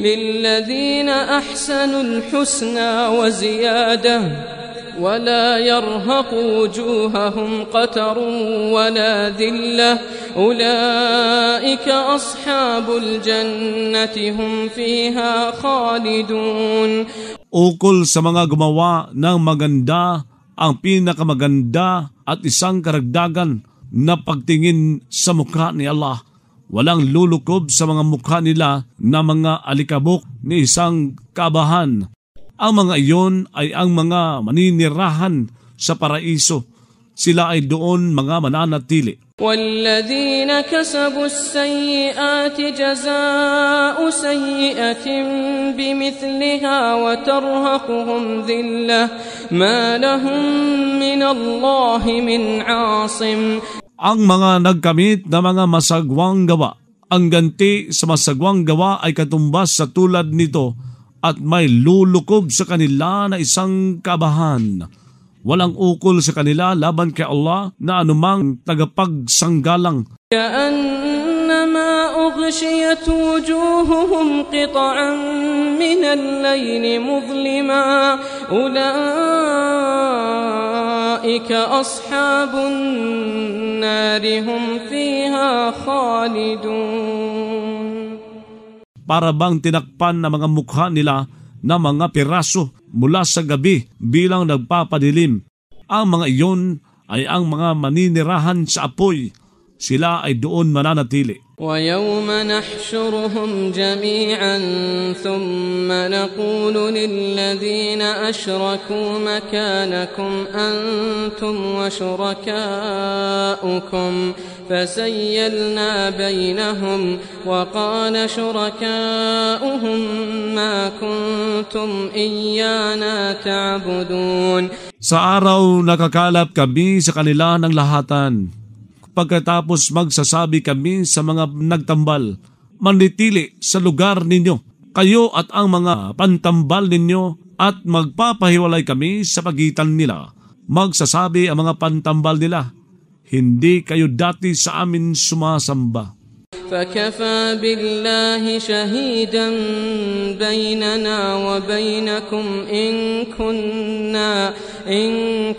للذين أحسنوا الحسنى وزيادة ولا يرهق وجوههم قتر ولا ذلة أولئك أصحاب الجنة هم فيها خالدون. Ukol sa mga gumawa ng maganda, ang pinakamaganda at isang karagdagan na pagtingin sa mukha ni Allah. Walang lulukob sa mga mukha nila na mga alikabok ni isang kabahan. Ang mga iyon ay ang mga maninirahan sa paraiso. Sila ay doon mga mananatili. والذين كسبوا السيئات جزاء سيئة بمثلها وترهقهم ذلة ما لهم من الله من عاصم. Ang mga nagkamit na mga masagwang gawa, ang ganti sa masagwang gawa ay katumbas sa tulad nito at may lulukob sa kanila na isang kabahan. Walang ukol sa kanila laban kay Allah na anumang tagapagsanggalang. كأنما أغشيت وجوههم قطعا من الليل مظلما أولئك أصحاب النار هم فيها خالدون. Para bang tinakpan na mga mukha nila na mga piraso mula sa gabi bilang nagpapadilim. Ang mga iyon ay ang mga maninirahan sa apoy. Sila ay doon mananatili. ويوم نحشرهم جميعا ثم نقول للذين أشركوا مكانكم أنتم وشركاؤكم فزيلنا بينهم وقال شركاؤهم ما كنتم إيانا تعبدون. Sa araw nakakalap kami sa kanila ng lahatan. Pagkatapos magsasabi kami sa mga nagtambal, manitili sa lugar ninyo, kayo at ang mga pantambal ninyo, at magpapahiwalay kami sa pagitan nila. Magsasabi ang mga pantambal nila, hindi kayo dati sa amin sumasamba. فكفى بالله شهيدا بيننا وبينكم إن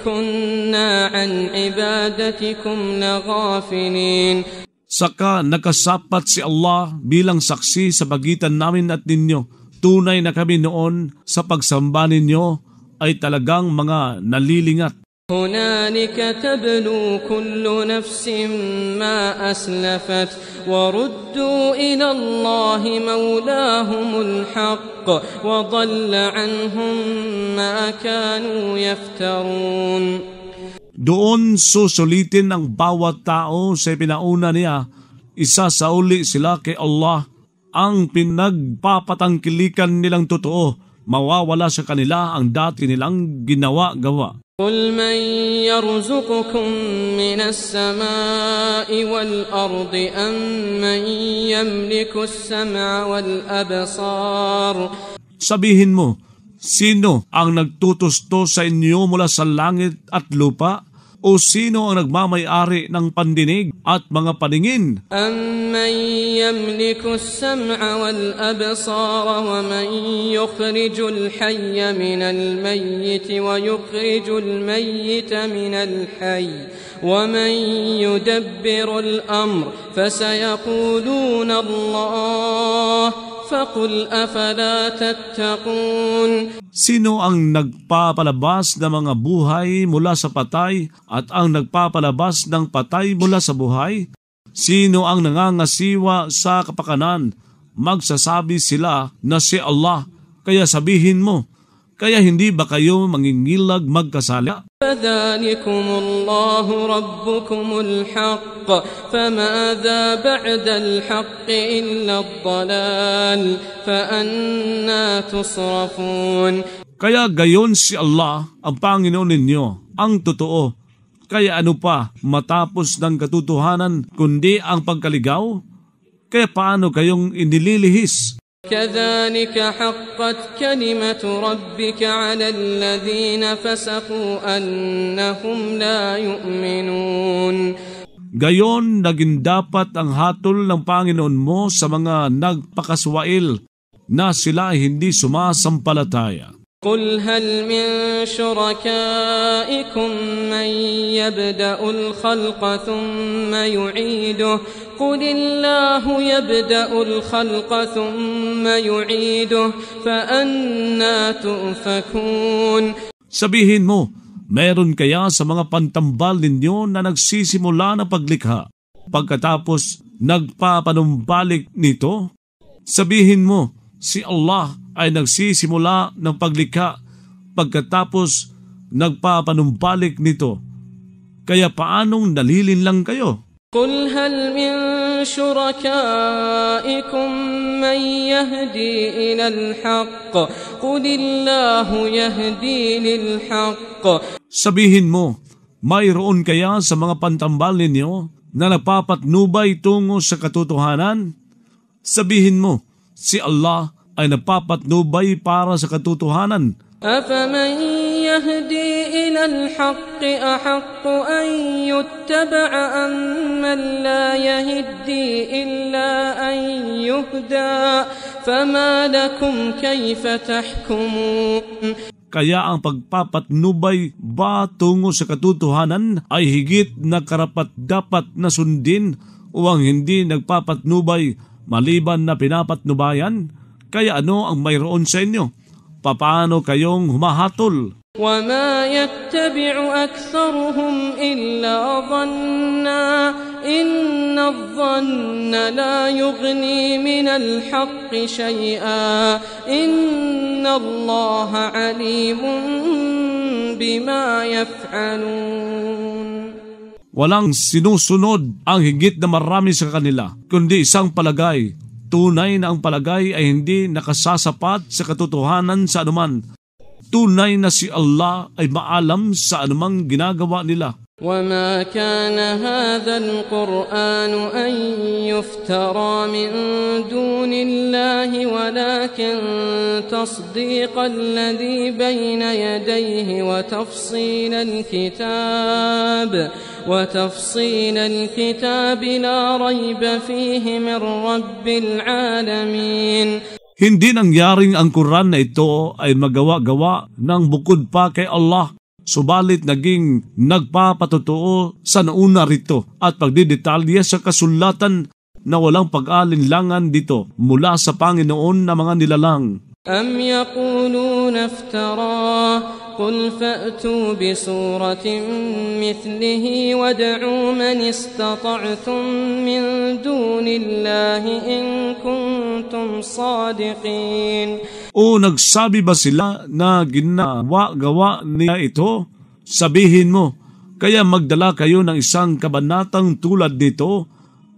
كنا عن عبادتكم لغافلين. Saka nakasapat si Allah bilang saksi sa pagitan namin at ninyo. Tunay na kami noon sa pagsamba ninyo ay talagang mga nalilingat. هنالك تبلو كل نفس ما أسلفت وردوا إلى الله مولاهم الحق وضل عنهم ما كانوا يفترون. Doon susulitin ang bawat tao sa pinauna niya. Isasauli sila kay Allah. Ang pinagpapatangkilikan nilang totoo, mawawala sa kanila ang dati nilang ginawa-gawa. قل من يرزقكم من السماء والأرض أم من يملك السمع والأبصار. Sabihin mo, sino ang nagtutusto sa inyo mula sa langit at lupa? O sino ang nagmamay-ari ng pandinig at mga paningin? أَمَّنْ يَمْلِكُ السَّمْعَ وَالْأَبْصَارَ وَمَنْ يُخْرِجُ الْحَيَّ مِنَ الْمَيِّتِ وَيُخْرِجُ الْمَيِّتَ مِنَ الْحَيِّ وَمَنْ يُدَبِّرُ الْأَمْرَ فَسَيَقُولُونَ اللَّهُ فَقُلْ أَفَلَا تَتَّقُونَ. Sino ang nagpapalabas ng mga buhay mula sa patay at ang nagpapalabas ng patay mula sa buhay? Sino ang nangangasiwa sa kapakanan? Magsasabi sila na si Allah. Kaya sabihin mo, kaya hindi ba kayo mangingilag magkasala? فَذَلِكُمُ اللَّهُ رَبُّكُمُ الْحَقُّ فَمَاذَا بَعْدَ الْحَقِّ إِلَّا الضَّلَالُ فَأَنَّى تُصْرَفُونَ. Kaya gayon si Allah, ang Panginoon ninyo, ang totoo. Kaya ano pa matapos ng katotohanan kundi ang pagkaligaw? Kaya paano kayong inililihis? كذلك حقت كلمة ربك على الذين فسقوا أنهم لا يؤمنون. Gayon naging dapat ang hatol ng Panginoon mo sa mga nagpakaswail na sila ay hindi sumasampalataya. قل هل من شركائكم من يبدأ الخلق ثم يعيده قل الله يبدأ الخلق ثم يعيده فأنى تؤفكون. Sabihin mo, meron kaya sa mga pantambal ninyo na nagsisimula na paglikha, pagkatapos nagpapanumbalik nito? Sabihin mo, si Allah ay nagsisimula ng paglikha, pagkatapos nagpapanumbalik nito. Kaya paanong nalilinlang kayo? قل هل من شركائكم من يهدي إلى الحق قل الله يهدي للحق. Sabihin mo, mayroon kaya sa mga pantambal ninyo na napapatnubay tungo sa katotohanan? Sabihin mo, si Allah ay napapatnubay para sa katotohanan. أفمن يهدي إلى الحق أحق أن يتبع أمن لا يهدي إلا أن يهدى فما لكم كيف تحكمون. Kaya ang pagpapatnubay ba tungo sa katotohanan ay higit na karapat-dapat na sundin o ang hindi nagpapatnubay maliban na pinapatnubayan? Kaya ano ang mayroon sa inyo? Papaano kayong humahatol? وَمَا يَتَّبِعُ أَكْثَرُهُمْ إِلَّا ظَنًّا إِنَّ الظَّنَّ لَا يُغْنِي مِنَ الْحَقِّ شَيْئًا إِنَّ اللَّهَ عَلِيمٌ بِمَا يَفْعَلُونَ. Walang sinusunod ang higit na marami sa kanila, kundi isang palagay. Tunay na ang palagay ay hindi nakasasapat sa katotohanan sa anuman. Tunay na si Allah ay maalam sa anumang ginagawa nila. وَمَا كَانَ هَذَا الْقُرْآنُ أَن يُفْتَرَى مِن دُونِ اللَّهِ وَلَكِن تَصْدِيقَ الَّذِي بَيْنَ يَدَيْهِ وَتَفْصِيلَ الْكِتَابِ لَا رَيْبَ فِيهِ مِن رَّبِّ الْعَالَمِينَ. Hindi nangyaring ang Quran na ito ay magawa-gawa ng bukod pa kay Allah. Subalit naging nagpapatotoo sa nauna rito at pagdidetalye sa kasulatan na walang pag-alinlangan dito mula sa Panginoon na mga nilalang. أَمْ يَقُولُونَ افْتَرَاهُ قُلْ فَأْتُوا بِسُورَةٍ مِثْلِهِ وَادْعُوا مَنِ اسْتَطَعْتُم مِّن دُونِ اللَّهِ إِن كُنتُمْ صَادِقِينَ. O nagsabi ba sila na ginawa-gawa niya ito? Sabihin mo, kaya magdala kayo ng isang kabanatang tulad nito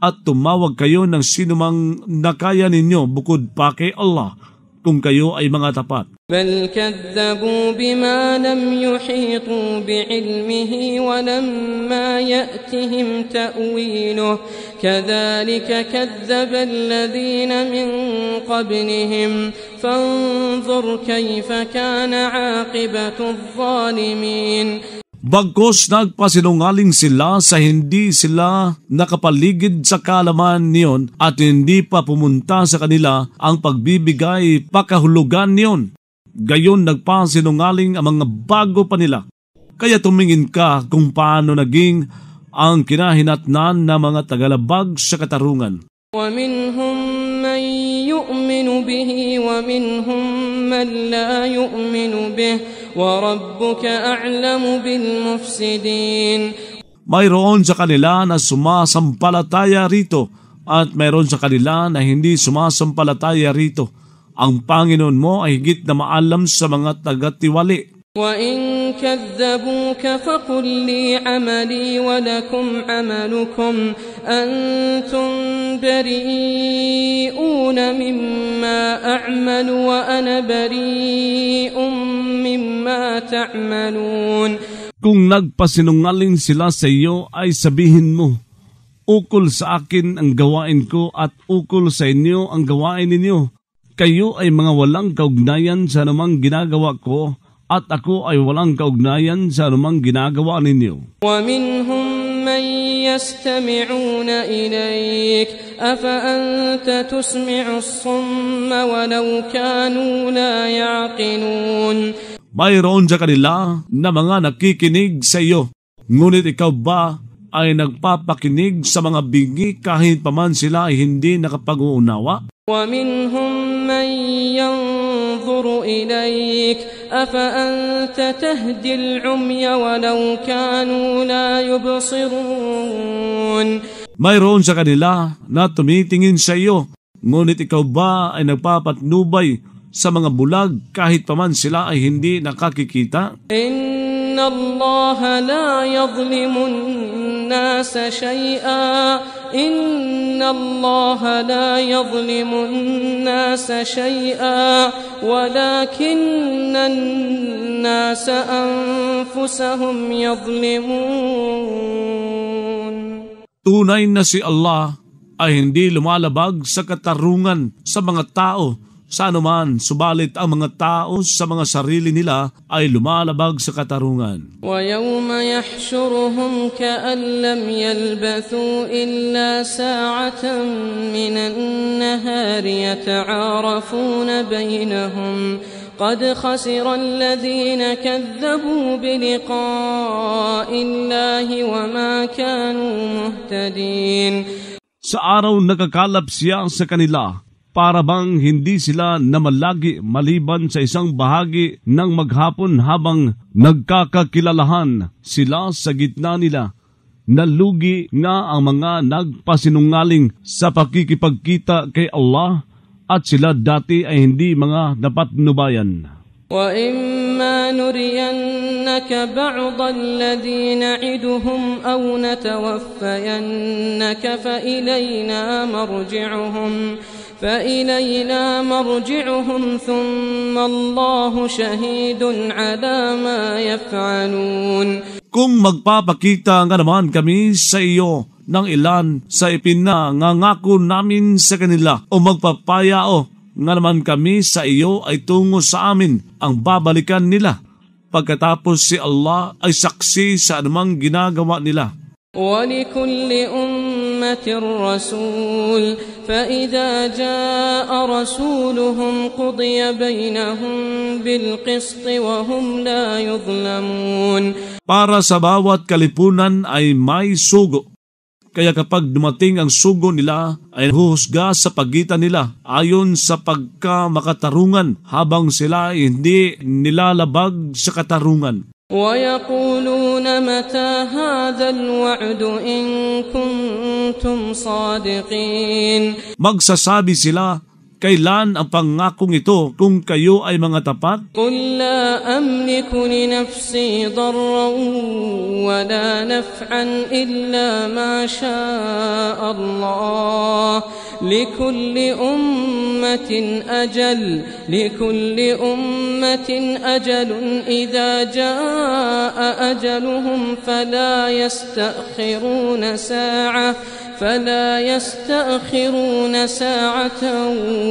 at tumawag kayo ng sinumang nakaya ninyo bukod pa kay Allah kung kayo ay mga tapat. بل كذبوا بما لم يحيطوا بعلمه ولما يأتهم تأويله كذلك كذب الذين من قبلهم فانظر كيف كان عاقبة الظالمين. Bagkus nagpasinungaling sila sa hindi sila nakapaligid sa kaalaman niyon at hindi pa pumunta sa kanila ang pagbibigay pakahulugan niyon. Gayon nagpasinungaling ang mga bago pa nila. Kaya tumingin ka kung paano naging ang kinahinatnan ng mga tagalabag sa katarungan. وَمِنْهُمْ مَنْ يُؤْمِنُ بِهِ وَمِنْهُمْ مَنْ لَا يُؤْمِنُ بِهِ وَرَبُّكَ أَعْلَمُ بِالْمُفْسِدِينَ. Mayroon sa kanila na sumasampalataya rito at mayroon sa kanila na hindi sumasampalataya rito. Ang Panginoon mo ay higit na maalam sa mga taga-tiwali. وَإِن كَذَّبُوكَ فَقُل لِّي عَمَلِي وَلَكُمْ عَمَلُكُمْ أَنتُمْ بَرِيئُونَ مِمَّا أَعْمَلُ وَأَنَا بَرِيءٌ مِّمَّا تَعْمَلُونَ. Kung nagpasinungaling sila sa iyo ay sabihin mo, ukol sa akin ang gawain ko at ukol sa inyo ang gawain ninyo. Kayo ay mga walang kaugnayan sa anumang ginagawa ko at ako ay walang kaugnayan sa anumang ginagawa ninyo. وَمِنْهُمْ مَنْ يستمعون إليك أفأنت تسمع الصم ولو كانوا لا يعقلون. Mayroon sa kanila na mga nakikinig sa iyo, ngunit ikaw ba ay nagpapakinig sa mga bingi kahit paman sila ay hindi nakapag-uunawa? ومنهم من ينظر إليك أفأنت تهدي العمي ولو كانوا لا يبصرون. Mayroon sa kanila na tumitingin sa iyo, ngunit ikaw ba ay nagpapatnubay sa mga bulag kahit paman sila ay hindi nakakikita? Inna Allah la yadhlimu an-nasa shay'a. Inna Allah la yadhlimu an-nasa shay'a walakinna an-nasa anfusahum yadhlimun. Tunay na si Allah ay hindi lumalabag sa katarungan sa mga tao sa anuman, subalit ang mga tao sa mga sarili nila ay lumalabag sa katarungan. وَيَوْمَ يَحْشُرُهُمْ كَأَنْ لَمْ يَلْبَثُوا إِلَّا سَاعَةً مِنَ النَّهَارِ يَتَعَارَفُونَ بَيْنَهُمْ قَدْ خَسِرَ الَّذِينَ كَذَّبُوا بِلِقَاءِ اللَّهِ وَمَا كَانُوا مُهْتَدِينَ. Sa araw nakakalap siya sa kanila, para bang hindi sila namalagi maliban sa isang bahagi ng maghapon habang nagkakakilalahan sila sa gitna nila. Nalugi nga ang mga nagpasinungaling sa pakikipagkita kay Allah at sila dati ay hindi mga napatnubayan. وَإِمَّا نُرِيَنَّكَ بَعْضَ الَّذِي نَعِدُهُمْ أَوْ نَتَوَفَّيَنَّكَ فإلينا مرجعهم ثم الله شهيد على ما يفعلون. Kung magpapakita nga naman kami sa iyo ng ilan sa ipinangangako namin sa kanila o magpapayao nga naman kami sa iyo ay tungo sa amin ang babalikan nila. Pagkatapos si Allah ay saksi sa anumang ginagawa nila. وَلِكُلِّ أُمَّةٍ رَّسُولٌ فَإِذَا جَاءَ رَسُولُهُمْ قُضِيَ بَيْنَهُم بِالْقِسْطِ وَهُمْ لَا يُظْلَمُونَ. Para sa bawat kalipunan ay may sugo. Kaya kapag dumating ang sugo nila, ay huhusga sa pagitan nila ayon sa pagkamakatarungan habang sila ay hindi nilalabag sa katarungan. وَيَقُولُونَ مَتَى هَذَا الْوَعْدُ إِن كُنتُمْ صَادِقِينَ. Magsasabi sila, kailan ang pangakong ito kung kayo ay mga tapat? قُل لَّا أَمْلِكُ لِنَفْسِي ضَرًّا وَلَا نَفْعًا إِلَّا مَا شَاءَ اللَّهُ لِكُلِّ أُمَّةٍ أَجَلٌ إِذَا جَاءَ أَجَلُهُمْ فَلَا يَسْتَأْخِرُونَ سَاعَةً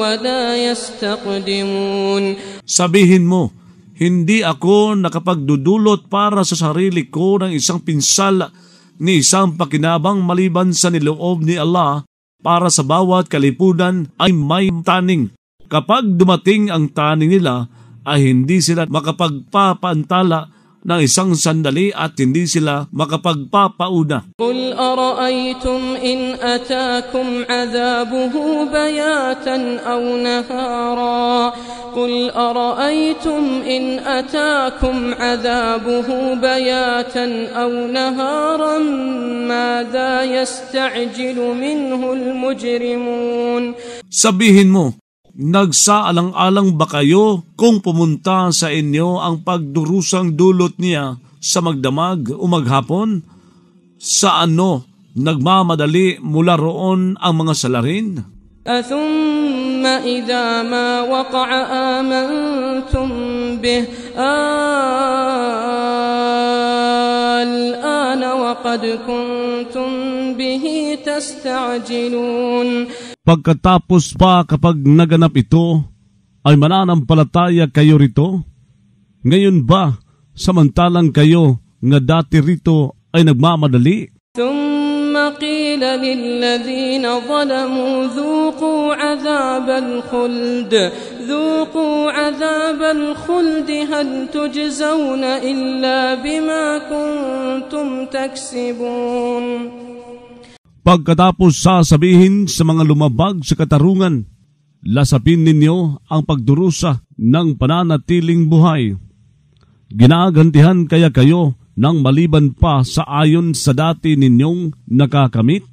وَلَا يَسْتَقْدِمُونَ. Sabihin mo, hindi ako nakapagdudulot para sa sarili ko ng isang pinsala ni isang pakinabang maliban sa niloob ni Allah. Para sa bawat kalipunan ay may taning. Kapag dumating ang taning nila, ay hindi sila makapagpapantala ng isang sandali at hindi sila makapagpapauna. قُلْ أَرَأَيْتُمْ إِنْ أَتَاكُمْ عَذَابُهُ بَيَاتًا أَوْ نَهَارًا قُلْ أَرَأَيْتُمْ إِنْ أَتَاكُمْ عَذَابُهُ بَيَاتًا أَوْ نَهَارًا مَاذَا يَسْتَعْجِلُ مِنْهُ الْمُجْرِمُونَ. Sabihin mo, nagsaalang-alang ba kayo kung pumunta sa inyo ang pagdurusang dulot niya sa magdamag o maghapon? Sa ano nagmamadali mula roon ang mga salarin? ثُمَّ إِذَا مَا وَقَعَ آمَنْتُمْ بِهِ الْآنَ وَقَدْ كُنْتُمْ بِهِ تَسْتَعْجِلُونَ. Pagkatapos pa kapag naganap ito, ay mananampalataya kayo rito? Ngayon ba, samantalang kayo nga dati rito ay nagmamadali? ثُمَّ قيل للذين ظلموا ذوقوا عذاب الخلد هل تجزون إلا بما كنتم تكسبون. Pagkatapos sasabihin sa mga lumabag sa katarungan, lasapin ninyo ang pagdurusa ng pananatiling buhay. Ginagantihan kaya kayo ng maliban pa sa ayon sa dati ninyong nakakamit?